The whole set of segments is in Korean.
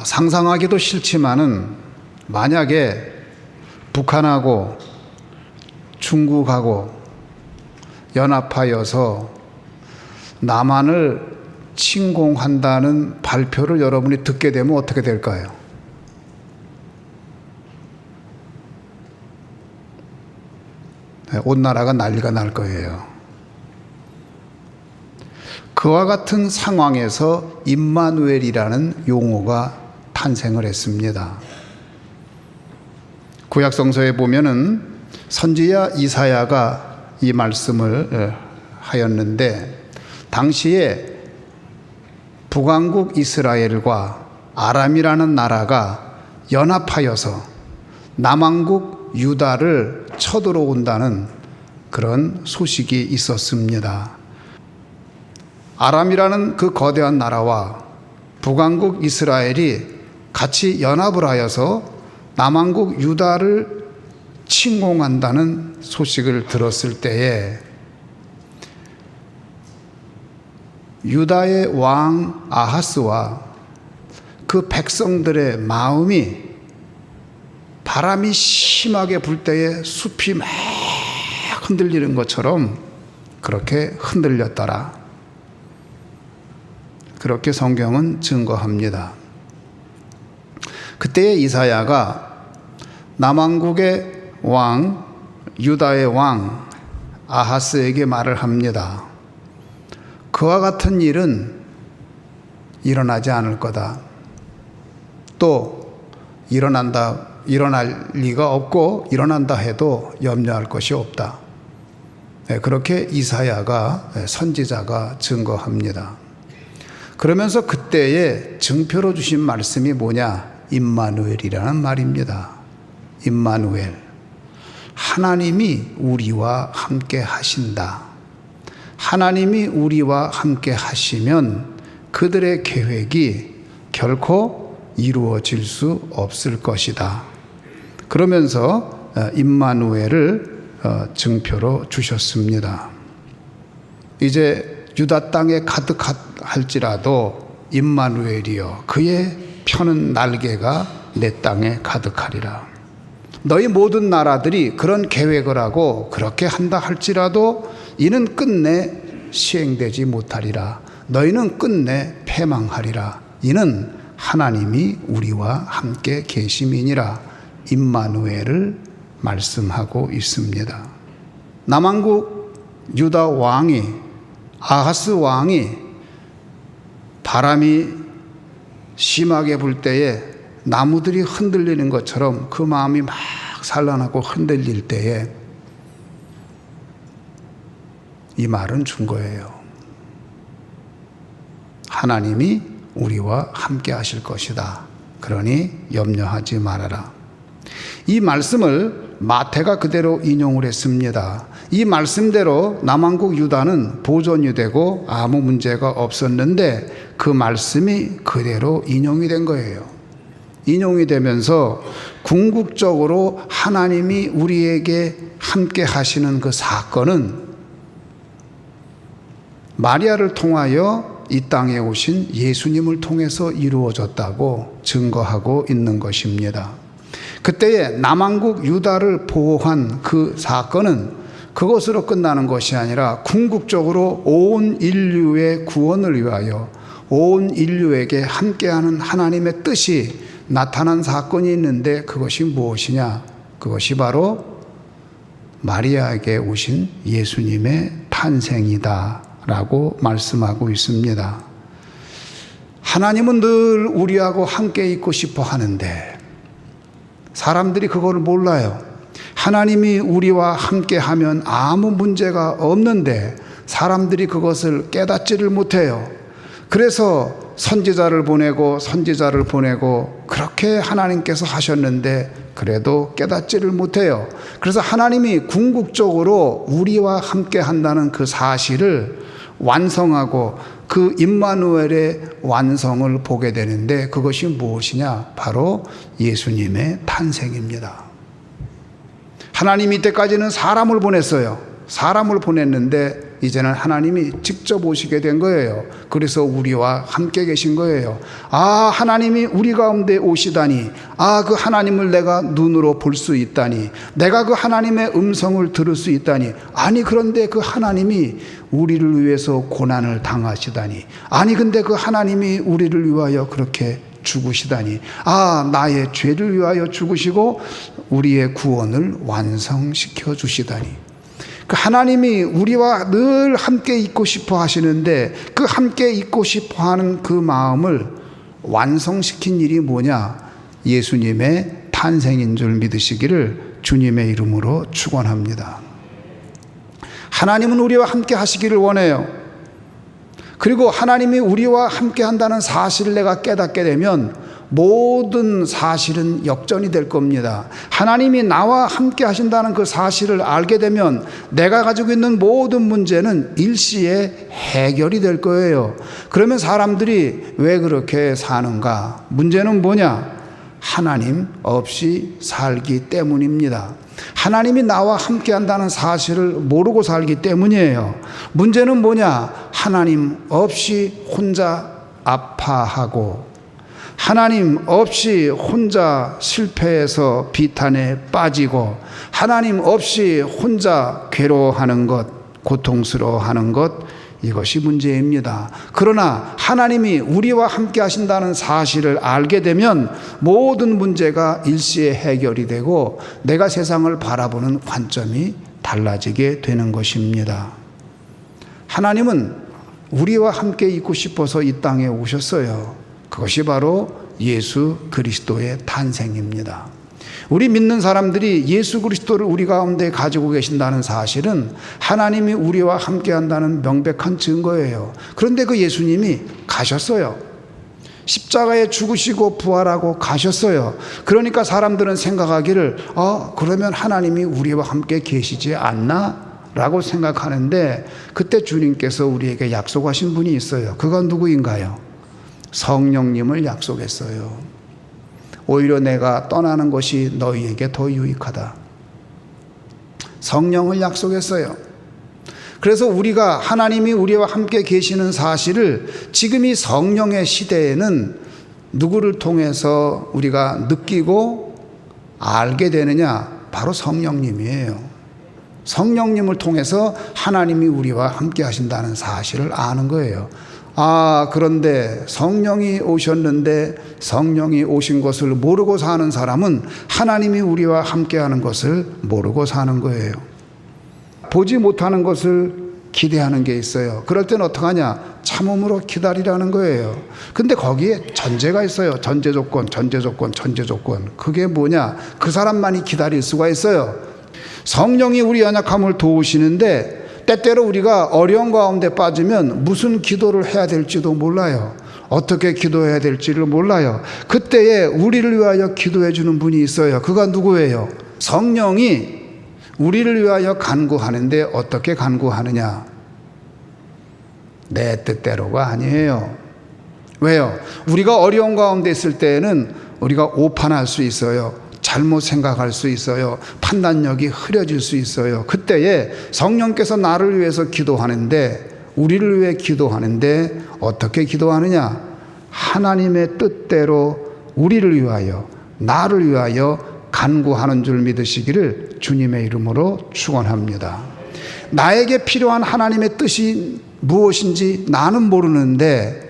상상하기도 싫지만은 만약에 북한하고 중국하고 연합하여서 남한을 침공한다는 발표를 여러분이 듣게 되면 어떻게 될까요? 온 나라가 난리가 날 거예요. 그와 같은 상황에서 임마누엘이라는 용어가 탄생을 했습니다. 구약 성서에 보면은 선지자 이사야가 이 말씀을 하였는데, 당시에 북왕국 이스라엘과 아람이라는 나라가 연합하여서 남왕국 유다를 쳐들어온다는 그런 소식이 있었습니다. 아람이라는 그 거대한 나라와 북왕국 이스라엘이 같이 연합을 하여서 남왕국 유다를 침공한다는 소식을 들었을 때에 유다의 왕 아하스와 그 백성들의 마음이 바람이 심하게 불 때에 숲이 막 흔들리는 것처럼 그렇게 흔들렸더라. 그렇게 성경은 증거합니다. 그때에 이사야가 남왕국의 왕, 유다의 왕 아하스에게 말을 합니다. 그와 같은 일은 일어나지 않을 거다. 또 일어날 리가 없고 일어난다 해도 염려할 것이 없다. 그렇게 이사야가, 선지자가 증거합니다. 그러면서 그때에 증표로 주신 말씀이 뭐냐? 임마누엘이라는 말입니다. 임마누엘. 하나님이 우리와 함께 하신다. 하나님이 우리와 함께 하시면 그들의 계획이 결코 이루어질 수 없을 것이다. 그러면서 임마누엘을 증표로 주셨습니다. 이제 유다 땅에 가득할지라도 임마누엘이여 그의 펴는 날개가 내 땅에 가득하리라. 너희 모든 나라들이 그런 계획을 하고 그렇게 한다 할지라도 이는 끝내 시행되지 못하리라. 너희는 끝내 패망하리라. 이는 하나님이 우리와 함께 계심이니라. 임마누엘을 말씀하고 있습니다. 남왕국 유다 왕이, 아하스 왕이 바람이 심하게 불 때에 나무들이 흔들리는 것처럼 그 마음이 막 산란하고 흔들릴 때에 이 말은 준 거예요. 하나님이 우리와 함께 하실 것이다. 그러니 염려하지 말아라. 이 말씀을 마태가 그대로 인용을 했습니다. 이 말씀대로 남왕국 유다는 보존이 되고 아무 문제가 없었는데 그 말씀이 그대로 인용이 된 거예요. 인용이 되면서 궁극적으로 하나님이 우리에게 함께 하시는 그 사건은 마리아를 통하여 이 땅에 오신 예수님을 통해서 이루어졌다고 증거하고 있는 것입니다. 그때에 남왕국 유다를 보호한 그 사건은 그것으로 끝나는 것이 아니라 궁극적으로 온 인류의 구원을 위하여 온 인류에게 함께하는 하나님의 뜻이 나타난 사건이 있는데 그것이 무엇이냐? 그것이 바로 마리아에게 오신 예수님의 탄생이다 라고 말씀하고 있습니다. 하나님은 늘 우리하고 함께 있고 싶어 하는데 사람들이 그걸 몰라요. 하나님이 우리와 함께 하면 아무 문제가 없는데 사람들이 그것을 깨닫지를 못해요. 그래서 선지자를 보내고 그렇게 하나님께서 하셨는데 그래도 깨닫지를 못해요. 그래서 하나님이 궁극적으로 우리와 함께 한다는 그 사실을 완성하고 그 임마누엘의 완성을 보게 되는데 그것이 무엇이냐? 바로 예수님의 탄생입니다. 하나님이 이때까지는 사람을 보냈어요. 사람을 보냈는데 이제는 하나님이 직접 오시게 된 거예요. 그래서 우리와 함께 계신 거예요. 아, 하나님이 우리 가운데 오시다니. 아, 그 하나님을 내가 눈으로 볼 수 있다니. 내가 그 하나님의 음성을 들을 수 있다니. 아니, 그런데 그 하나님이 우리를 위해서 고난을 당하시다니. 아니, 근데 그 하나님이 우리를 위하여 그렇게 죽으시다니. 아, 나의 죄를 위하여 죽으시고 우리의 구원을 완성시켜 주시다니. 그 하나님이 우리와 늘 함께 있고 싶어 하시는데 그 함께 있고 싶어 하는 그 마음을 완성시킨 일이 뭐냐? 예수님의 탄생인 줄 믿으시기를 주님의 이름으로 축원합니다. 하나님은 우리와 함께 하시기를 원해요. 그리고 하나님이 우리와 함께 한다는 사실을 내가 깨닫게 되면 모든 사실은 역전이 될 겁니다. 하나님이 나와 함께 하신다는 그 사실을 알게 되면 내가 가지고 있는 모든 문제는 일시에 해결이 될 거예요. 그러면 사람들이 왜 그렇게 사는가? 문제는 뭐냐? 하나님 없이 살기 때문입니다. 하나님이 나와 함께 한다는 사실을 모르고 살기 때문이에요. 문제는 뭐냐? 하나님 없이 혼자 아파하고 하나님 없이 혼자 실패해서 비탄에 빠지고 하나님 없이 혼자 괴로워하는 것, 고통스러워하는 것, 이것이 문제입니다. 그러나 하나님이 우리와 함께 하신다는 사실을 알게 되면 모든 문제가 일시에 해결이 되고 내가 세상을 바라보는 관점이 달라지게 되는 것입니다. 하나님은 우리와 함께 있고 싶어서 이 땅에 오셨어요. 그것이 바로 예수 그리스도의 탄생입니다. 우리 믿는 사람들이 예수 그리스도를 우리 가운데 가지고 계신다는 사실은 하나님이 우리와 함께 한다는 명백한 증거예요. 그런데 그 예수님이 가셨어요. 십자가에 죽으시고 부활하고 가셨어요. 그러니까 사람들은 생각하기를 그러면 하나님이 우리와 함께 계시지 않나? 라고 생각하는데 그때 주님께서 우리에게 약속하신 분이 있어요. 그건 누구인가요? 성령님을 약속했어요. 오히려 내가 떠나는 것이 너희에게 더 유익하다. 성령을 약속했어요. 그래서 우리가 하나님이 우리와 함께 계시는 사실을 지금 이 성령의 시대에는 누구를 통해서 우리가 느끼고 알게 되느냐? 바로 성령님이에요. 성령님을 통해서 하나님이 우리와 함께 하신다는 사실을 아는 거예요. 그런데 성령이 오셨는데 성령이 오신 것을 모르고 사는 사람은 하나님이 우리와 함께하는 것을 모르고 사는 거예요. 보지 못하는 것을 기대하는 게 있어요. 그럴 때는 어떡하냐? 참음으로 기다리라는 거예요. 근데 거기에 전제가 있어요. 전제 조건. 그게 뭐냐? 그 사람만이 기다릴 수가 있어요. 성령이 우리 연약함을 도우시는데 때때로 우리가 어려운 가운데 빠지면 무슨 기도를 해야 될지도 몰라요. 어떻게 기도해야 될지를 몰라요. 그때에 우리를 위하여 기도해 주는 분이 있어요. 그가 누구예요? 성령이 우리를 위하여 간구하는데 어떻게 간구하느냐? 내 뜻대로가 아니에요. 왜요? 우리가 어려운 가운데 있을 때에는 우리가 오판할 수 있어요. 잘못 생각할 수 있어요. 판단력이 흐려질 수 있어요. 그때에 성령께서 나를 위해서 기도하는데, 우리를 위해 기도하는데 어떻게 기도하느냐? 하나님의 뜻대로 우리를 위하여, 나를 위하여 간구하는 줄 믿으시기를 주님의 이름으로 축원합니다. 나에게 필요한 하나님의 뜻이 무엇인지 나는 모르는데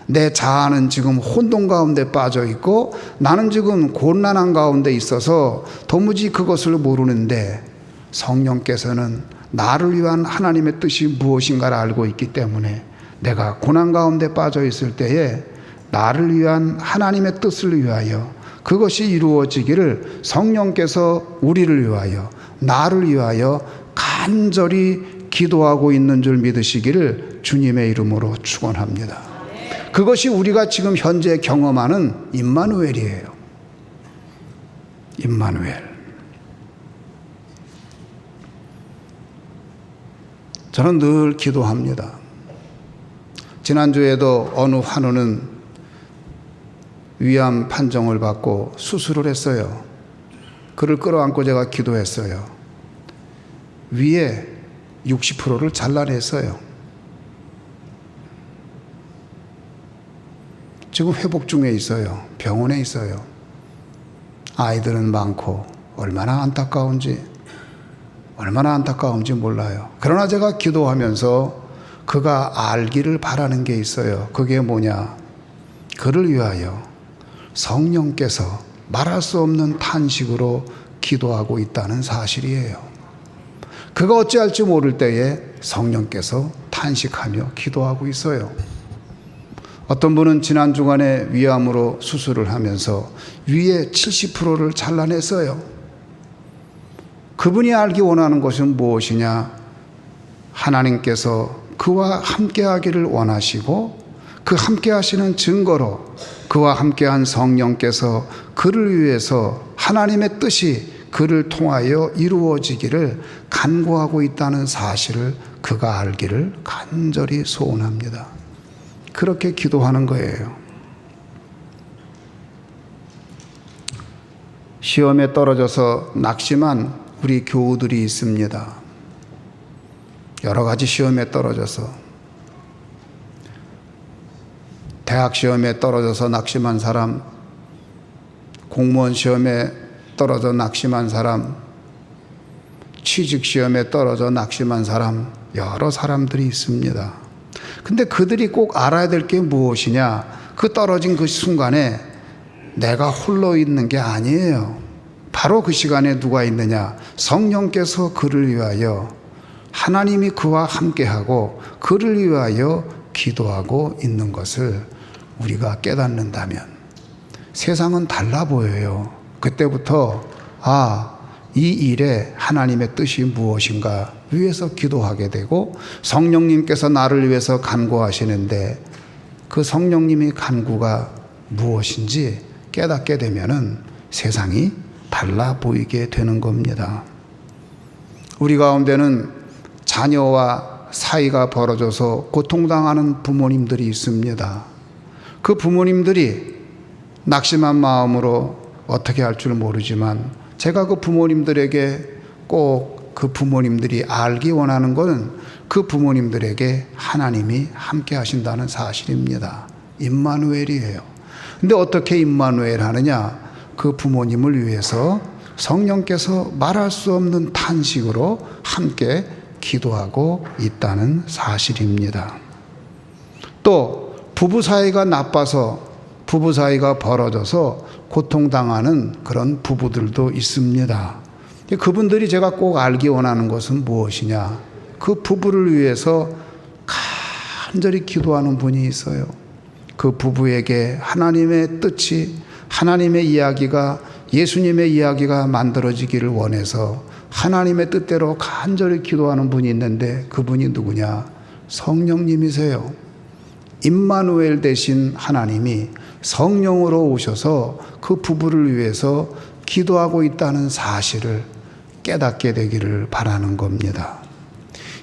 내 자아는 지금 혼돈 가운데 빠져 있고 나는 지금 곤란한 가운데 있어서 도무지 그것을 모르는데 성령께서는 나를 위한 하나님의 뜻이 무엇인가를 알고 있기 때문에 내가 고난 가운데 빠져 있을 때에 나를 위한 하나님의 뜻을 위하여 그것이 이루어지기를 성령께서 우리를 위하여, 나를 위하여 간절히 기도하고 있는 줄 믿으시기를 주님의 이름으로 축원합니다. 그것이 우리가 지금 현재 경험하는 임마누엘이에요. 임마누엘. 저는 늘 기도합니다. 지난주에도 어느 환우는 위암 판정을 받고 수술을 했어요. 그를 끌어안고 제가 기도했어요. 위에 60%를 잘라냈어요. 지금 회복 중에 있어요. 병원에 있어요. 아이들은 많고 얼마나 안타까운지 몰라요. 그러나 제가 기도하면서 그가 알기를 바라는 게 있어요. 그게 뭐냐? 그를 위하여 성령께서 말할 수 없는 탄식으로 기도하고 있다는 사실이에요. 그가 어찌할지 모를 때에 성령께서 탄식하며 기도하고 있어요. 어떤 분은 지난 주간에 위암으로 수술을 하면서 위에 70%를 잘라냈어요. 그분이 알기 원하는 것은 무엇이냐? 하나님께서 그와 함께하기를 원하시고 그 함께하시는 증거로 그와 함께한 성령께서 그를 위해서 하나님의 뜻이 그를 통하여 이루어지기를 간구하고 있다는 사실을 그가 알기를 간절히 소원합니다. 그렇게 기도하는 거예요. 시험에 떨어져서 낙심한 우리 교우들이 있습니다. 여러 가지 시험에 떨어져서, 대학 시험에 떨어져서 낙심한 사람, 공무원 시험에 떨어져 낙심한 사람, 취직 시험에 떨어져 낙심한 사람, 여러 사람들이 있습니다. 근데 그들이 꼭 알아야 될 게 무엇이냐? 그 떨어진 그 순간에 내가 홀로 있는 게 아니에요. 바로 그 시간에 누가 있느냐? 성령께서 그를 위하여, 하나님이 그와 함께하고 그를 위하여 기도하고 있는 것을 우리가 깨닫는다면 세상은 달라 보여요. 그때부터 이 일에 하나님의 뜻이 무엇인가 위해서 기도하게 되고, 성령님께서 나를 위해서 간구하시는데 그 성령님의 간구가 무엇인지 깨닫게 되면은 세상이 달라 보이게 되는 겁니다. 우리 가운데는 자녀와 사이가 벌어져서 고통당하는 부모님들이 있습니다. 그 부모님들이 낙심한 마음으로 어떻게 할 줄 모르지만 제가 그 부모님들에게 꼭 그 부모님들이 알기 원하는 것은 그 부모님들에게 하나님이 함께 하신다는 사실입니다. 임마누엘이에요. 근데 어떻게 임마누엘 하느냐? 그 부모님을 위해서 성령께서 말할 수 없는 탄식으로 함께 기도하고 있다는 사실입니다. 또 부부 사이가 나빠서, 부부 사이가 벌어져서 고통당하는 그런 부부들도 있습니다. 그분들이 제가 꼭 알기 원하는 것은 무엇이냐? 그 부부를 위해서 간절히 기도하는 분이 있어요. 그 부부에게 하나님의 뜻이, 하나님의 이야기가, 예수님의 이야기가 만들어지기를 원해서 하나님의 뜻대로 간절히 기도하는 분이 있는데 그분이 누구냐? 성령님이세요. 임마누엘 되신 하나님이 성령으로 오셔서 그 부부를 위해서 기도하고 있다는 사실을 깨닫게 되기를 바라는 겁니다.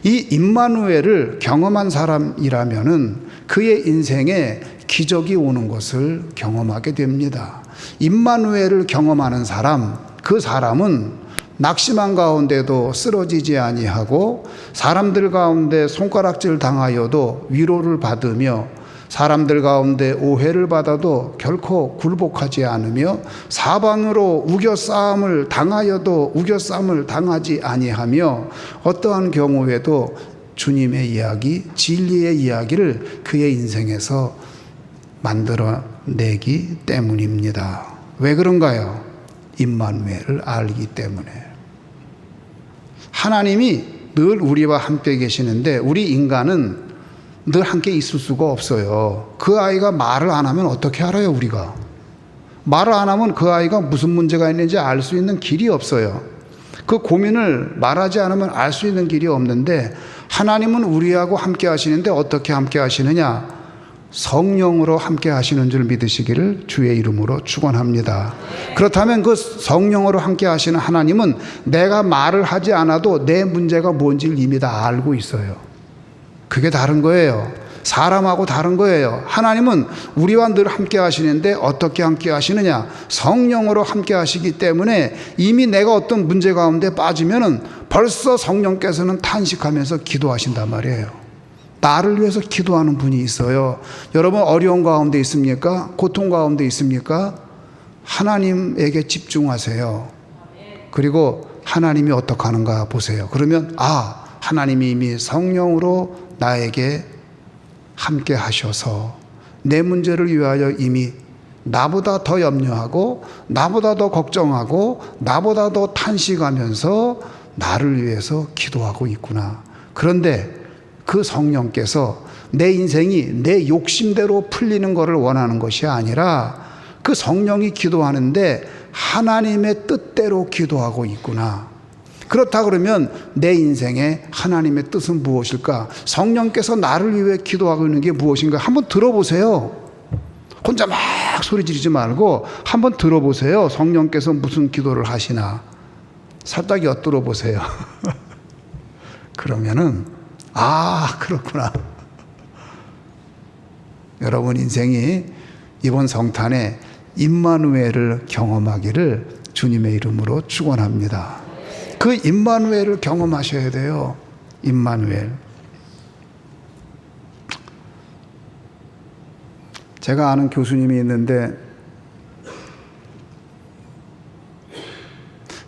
이 임마누엘을 경험한 사람이라면은 그의 인생에 기적이 오는 것을 경험하게 됩니다. 임마누엘을 경험하는 사람, 그 사람은 낙심한 가운데도 쓰러지지 아니하고 사람들 가운데 손가락질 당하여도 위로를 받으며 사람들 가운데 오해를 받아도 결코 굴복하지 않으며 사방으로 우겨싸움을 당하여도 우겨싸움을 당하지 아니하며 어떠한 경우에도 주님의 이야기, 진리의 이야기를 그의 인생에서 만들어내기 때문입니다. 왜 그런가요? 임마누엘을 알기 때문에. 하나님이 늘 우리와 함께 계시는데 우리 인간은 늘 함께 있을 수가 없어요. 그 아이가 말을 안 하면 어떻게 알아요, 우리가? 말을 안 하면 그 아이가 무슨 문제가 있는지 알 수 있는 길이 없어요. 그 고민을 말하지 않으면 알 수 있는 길이 없는데 하나님은 우리하고 함께 하시는데 어떻게 함께 하시느냐? 성령으로 함께 하시는 줄 믿으시기를 주의 이름으로 축원합니다. 그렇다면 그 성령으로 함께 하시는 하나님은 내가 말을 하지 않아도 내 문제가 뭔지를 이미 다 알고 있어요. 그게 다른 거예요. 사람하고 다른 거예요. 하나님은 우리와 늘 함께 하시는데 어떻게 함께 하시느냐? 성령으로 함께 하시기 때문에 이미 내가 어떤 문제 가운데 빠지면은 벌써 성령께서는 탄식하면서 기도하신단 말이에요. 나를 위해서 기도하는 분이 있어요. 여러분 어려운 가운데 있습니까? 고통 가운데 있습니까? 하나님에게 집중하세요. 그리고 하나님이 어떻게 하는가 보세요. 그러면 하나님이 이미 성령으로 나에게 함께 하셔서 내 문제를 위하여 이미 나보다 더 염려하고 나보다 더 걱정하고 나보다 더 탄식하면서 나를 위해서 기도하고 있구나. 그런데 그 성령께서 내 인생이 내 욕심대로 풀리는 것을 원하는 것이 아니라 그 성령이 기도하는데 하나님의 뜻대로 기도하고 있구나. 그렇다 그러면 내 인생에 하나님의 뜻은 무엇일까? 성령께서 나를 위해 기도하고 있는 게 무엇인가? 한번 들어보세요. 혼자 막 소리 지르지 말고 한번 들어보세요. 성령께서 무슨 기도를 하시나. 살짝 엿들어 보세요. 그러면은 그렇구나. 여러분 인생이 이번 성탄에 임마누엘을 경험하기를 주님의 이름으로 축원합니다. 그 임마누엘을 경험하셔야 돼요. 임마누엘. 제가 아는 교수님이 있는데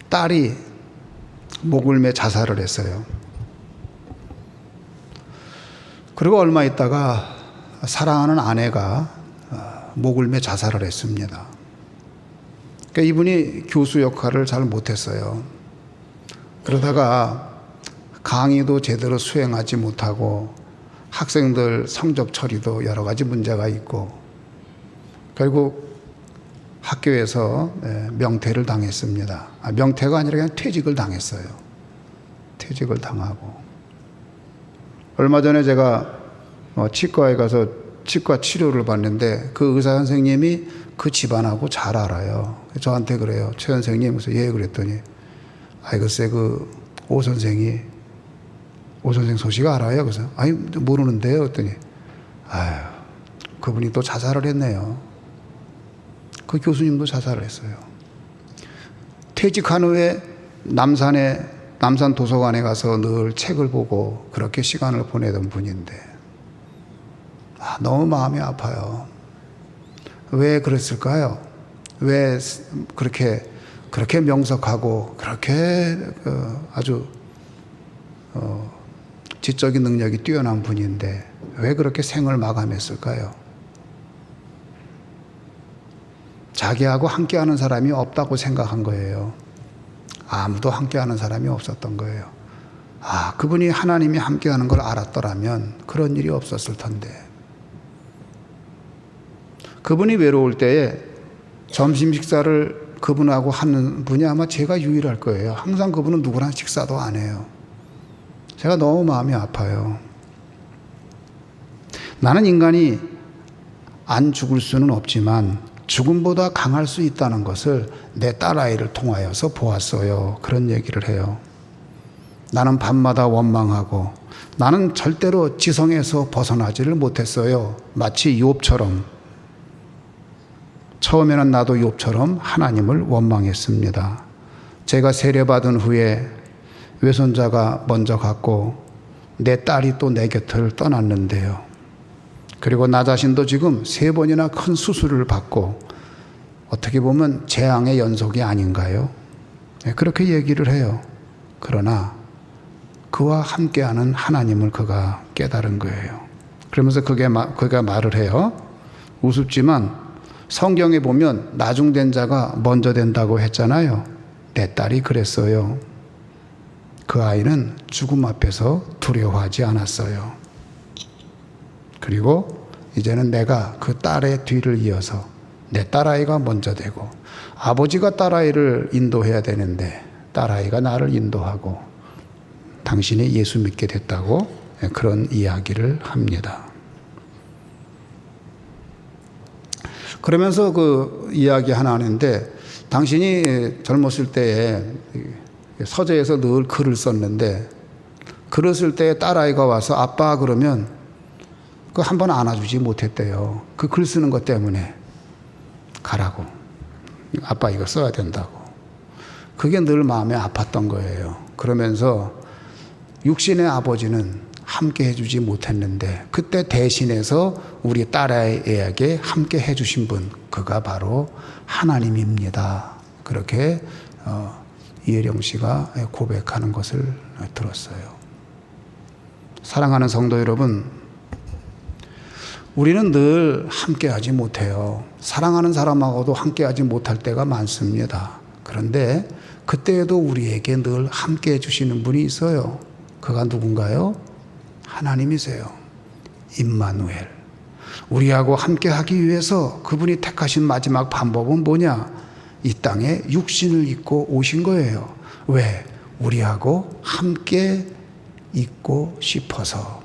딸이 목을 매 자살을 했어요. 그리고 얼마 있다가 사랑하는 아내가 목을 매 자살을 했습니다. 그러니까 이분이 교수 역할을 잘 못했어요. 그러다가 강의도 제대로 수행하지 못하고 학생들 성적 처리도 여러 가지 문제가 있고 결국 학교에서 명퇴를 당했습니다. 명퇴가 아니라 그냥 퇴직을 당했어요. 퇴직을 당하고 얼마 전에 제가 치과에 가서 치과 치료를 받는데 그 의사 선생님이 그 집안하고 잘 알아요. 저한테 그래요. 최 선생님, 그래서 예 그랬더니 글쎄 오 선생 소식 알아요? 그래서 모르는데요. 그랬더니 그분이 또 자살을 했네요. 그 교수님도 자살을 했어요. 퇴직한 후에 남산 도서관에 가서 늘 책을 보고 그렇게 시간을 보내던 분인데 너무 마음이 아파요. 왜 그랬을까요? 왜 그렇게 명석하고 그렇게 아주 지적인 능력이 뛰어난 분인데 왜 그렇게 생을 마감했을까요? 자기하고 함께하는 사람이 없다고 생각한 거예요. 아무도 함께하는 사람이 없었던 거예요. 그분이 하나님이 함께하는 걸 알았더라면 그런 일이 없었을 텐데. 그분이 외로울 때에 점심 식사를 그분하고 하는 분이 아마 제가 유일할 거예요. 항상 그분은 누구랑 식사도 안 해요. 제가 너무 마음이 아파요. 나는 인간이 안 죽을 수는 없지만 죽음보다 강할 수 있다는 것을 내 딸아이를 통하여서 보았어요. 그런 얘기를 해요. 나는 밤마다 원망하고 나는 절대로 지성에서 벗어나지를 못했어요. 마치 욥처럼. 처음에는 나도 욥처럼 하나님을 원망했습니다. 제가 세례받은 후에 외손자가 먼저 갔고 내 딸이 또 내 곁을 떠났는데요. 그리고 나 자신도 지금 3번이나 큰 수술을 받고 어떻게 보면 재앙의 연속이 아닌가요? 그렇게 얘기를 해요. 그러나 그와 함께하는 하나님을 그가 깨달은 거예요. 그러면서 그가 말을 해요. 우습지만 성경에 보면 나중된 자가 먼저 된다고 했잖아요. 내 딸이 그랬어요. 그 아이는 죽음 앞에서 두려워하지 않았어요. 그리고 이제는 내가 그 딸의 뒤를 이어서 내 딸아이가 먼저 되고 아버지가 딸아이를 인도해야 되는데 딸아이가 나를 인도하고 당신이 예수 믿게 됐다고 그런 이야기를 합니다. 그러면서 그 이야기 하나 하는데 당신이 젊었을 때에 서재에서 늘 글을 썼는데 글을 쓸 때 딸아이가 와서 아빠 그러면 그 한 번 안아주지 못했대요. 그 글 쓰는 것 때문에 아빠 이거 써야 된다고. 그게 늘 마음에 아팠던 거예요. 그러면서 육신의 아버지는 함께 해주지 못했는데 그때 대신해서 우리 딸아이에게 함께 해주신 분, 그가 바로 하나님입니다. 그렇게 이혜령 씨가 고백하는 것을 들었어요. 사랑하는 성도 여러분, 우리는 늘 함께하지 못해요. 사랑하는 사람하고도 함께하지 못할 때가 많습니다. 그런데 그때에도 우리에게 늘 함께해 주시는 분이 있어요. 그가 누군가요? 하나님이세요. 임마누엘. 우리하고 함께하기 위해서 그분이 택하신 마지막 방법은 뭐냐? 이 땅에 육신을 입고 오신 거예요. 왜? 우리하고 함께 있고 싶어서.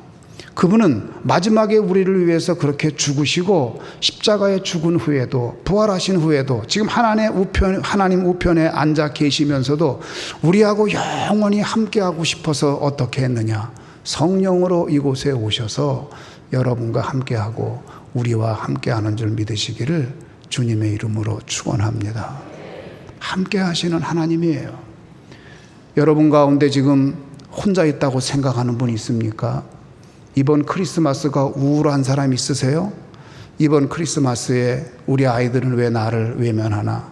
그분은 마지막에 우리를 위해서 그렇게 죽으시고 십자가에 죽은 후에도, 부활하신 후에도 지금 하나님 우편에 앉아 계시면서도 우리하고 영원히 함께하고 싶어서 어떻게 했느냐? 성령으로 이곳에 오셔서 여러분과 함께하고 우리와 함께하는 줄 믿으시기를 주님의 이름으로 축원합니다. 함께하시는 하나님이에요. 여러분 가운데 지금 혼자 있다고 생각하는 분이 있습니까? 이번 크리스마스가 우울한 사람 있으세요? 이번 크리스마스에 우리 아이들은 왜 나를 외면하나?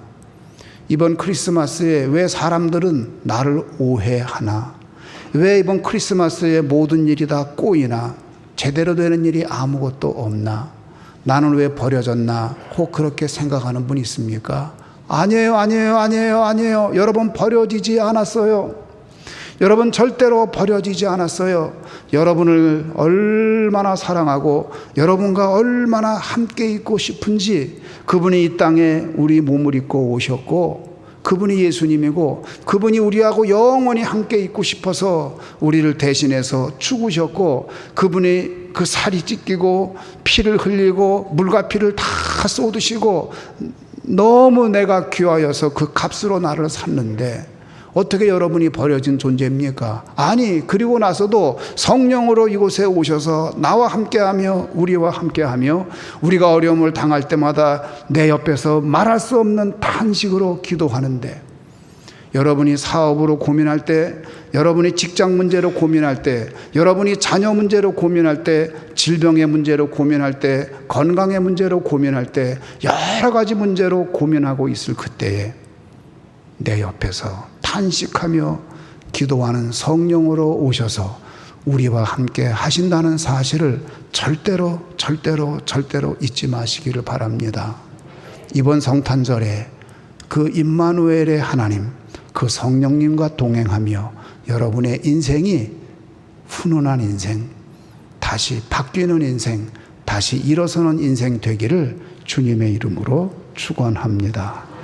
이번 크리스마스에 왜 사람들은 나를 오해하나? 왜 이번 크리스마스에 모든 일이 다 꼬이나? 제대로 되는 일이 아무것도 없나? 나는 왜 버려졌나? 혹 그렇게 생각하는 분 있습니까? 아니에요, 아니에요, 아니에요, 아니에요. 여러분 버려지지 않았어요. 여러분 절대로 버려지지 않았어요. 여러분을 얼마나 사랑하고 여러분과 얼마나 함께 있고 싶은지 그분이 이 땅에 우리 몸을 입고 오셨고 그분이 예수님이고 그분이 우리하고 영원히 함께 있고 싶어서 우리를 대신해서 죽으셨고 그분이 그 살이 찢기고 피를 흘리고 물과 피를 다 쏟으시고 너무 내가 귀하여서 그 값으로 나를 샀는데 어떻게 여러분이 버려진 존재입니까? 아니, 그리고 나서도 성령으로 이곳에 오셔서 나와 함께하며 우리와 함께하며 우리가 어려움을 당할 때마다 내 옆에서 말할 수 없는 탄식으로 기도하는데 여러분이 사업으로 고민할 때, 여러분이 직장 문제로 고민할 때, 여러분이 자녀 문제로 고민할 때, 질병의 문제로 고민할 때, 건강의 문제로 고민할 때, 여러 가지 문제로 고민하고 있을 그때에 내 옆에서 탄식하며 기도하는 성령으로 오셔서 우리와 함께 하신다는 사실을 절대로 잊지 마시기를 바랍니다. 이번 성탄절에 그 임마누엘의 하나님, 그 성령님과 동행하며 여러분의 인생이 훈훈한 인생, 다시 바뀌는 인생, 다시 일어서는 인생 되기를 주님의 이름으로 축원합니다.